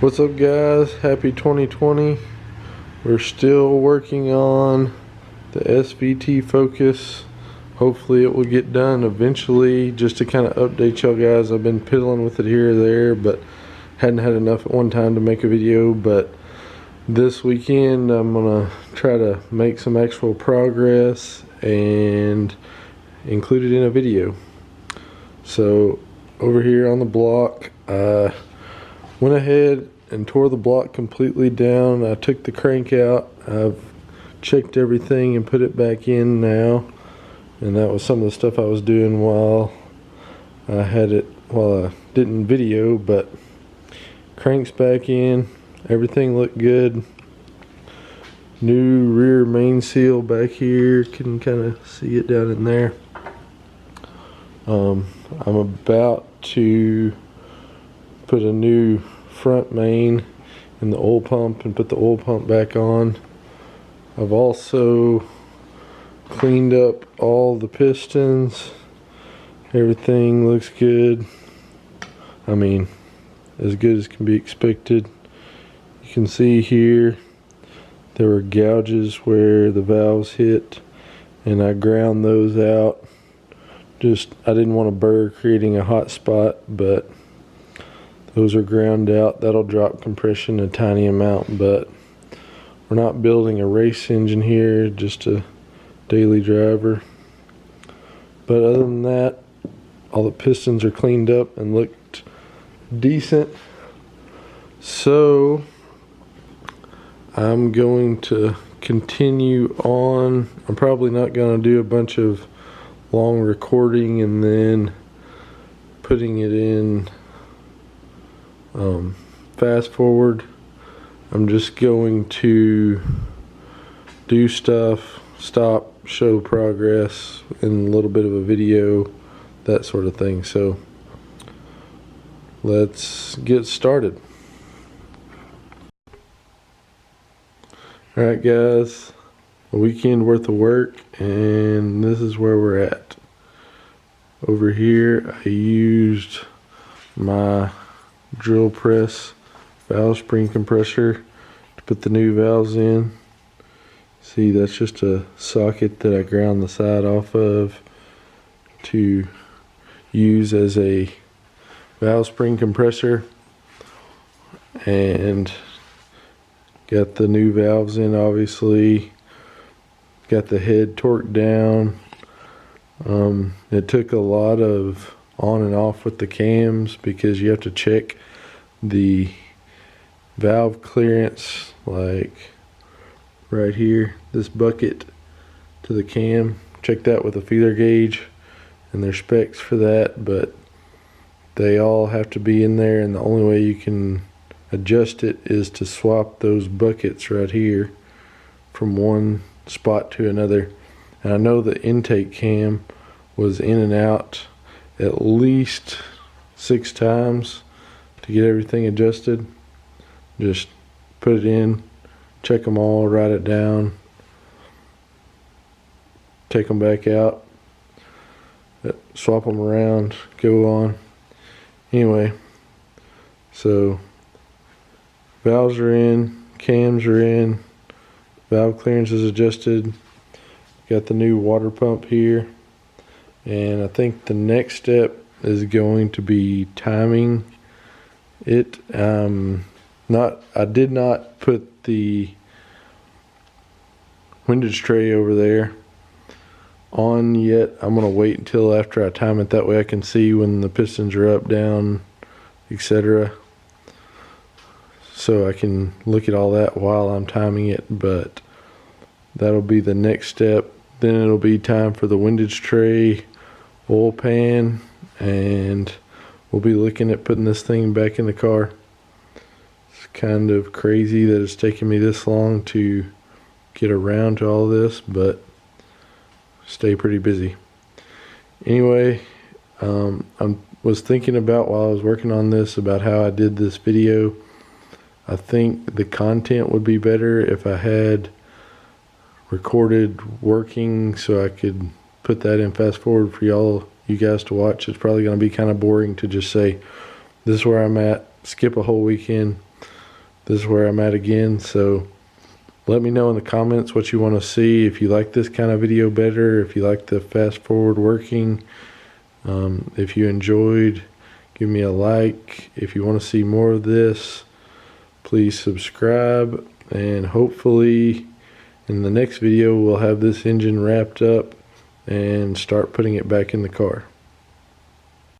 What's up, guys? Happy 2020. We're still working on the SVT Focus. Hopefully it will get done eventually. Just to kind of update y'all guys, I've been piddling with it here or there, but hadn't had enough at one time to make a video. But this weekend I'm gonna try to make some actual progress and include it in a video. So over here on the block, went ahead and tore the block completely down. I took the crank out. I've checked everything and put it back in now. And that was some of the stuff I was doing while I had it, while I didn't video, but crank's back in. Everything looked good. New rear main seal back here. Can kind of see it down in there. I'm about to put a new front main in the oil pump and put the oil pump back on. I've also cleaned up all the pistons. Everything looks good. I mean, as good as can be expected. You can see here there were gouges where the valves hit, and I ground those out. Just, I didn't want to burr creating a hot spot, but those are ground out. That'll drop compression a tiny amount, but we're not building a race engine here, just a daily driver. But other than that, all the pistons are cleaned up and looked decent. So I'm going to continue on. I'm probably not going to do a bunch of long recording and then putting it in fast forward. I'm just going to do stuff, stop, show progress in a little bit of a video, that sort of thing. So let's get started. Alright guys, a weekend worth of work, and this is where we're at. Over here I used my drill press valve spring compressor to put the new valves in. See, that's just a socket that I ground the side off of to use as a valve spring compressor, and got the new valves in. Obviously got the head torqued down. It took a lot of on and off with the cams because you have to check the valve clearance, like right here, this bucket to the cam. Check that with a feeler gauge, and there's specs for that, but they all have to be in there, and the only way you can adjust it is to swap those buckets right here from one spot to another. And I know the intake cam was in and out at least 6 times to get everything adjusted. Just put it in, check them all, write it down, take them back out, swap them around, go on. Anyway, so valves are in, cams are in, valve clearance is adjusted, got the new water pump here, and I think the next step is going to be timing it. I did not put the windage tray over there on yet. I'm gonna wait until after I time it, that way I can see when the pistons are up, down, etc. So I can look at all that while I'm timing it, but that'll be the next step. Then it'll be time for the windage tray, oil pan, and we'll be looking at putting this thing back in the car. It's kind of crazy that it's taken me this long to get around to all this, but stay pretty busy. Anyway, I was thinking about, while I was working on this, about how I did this video. I think the content would be better if I had recorded working, so I could put that in fast forward for you guys to watch. It's probably going to be kind of boring to just say, this is where I'm at, skip a whole weekend. this is where I'm at again. So let me know in the comments what you want to see. If you like this kind of video better, if you like the fast forward working, if you enjoyed, give me a like. If you want to see more of this, please subscribe, and hopefully in the next video we'll have this engine wrapped up and start putting it back in the car.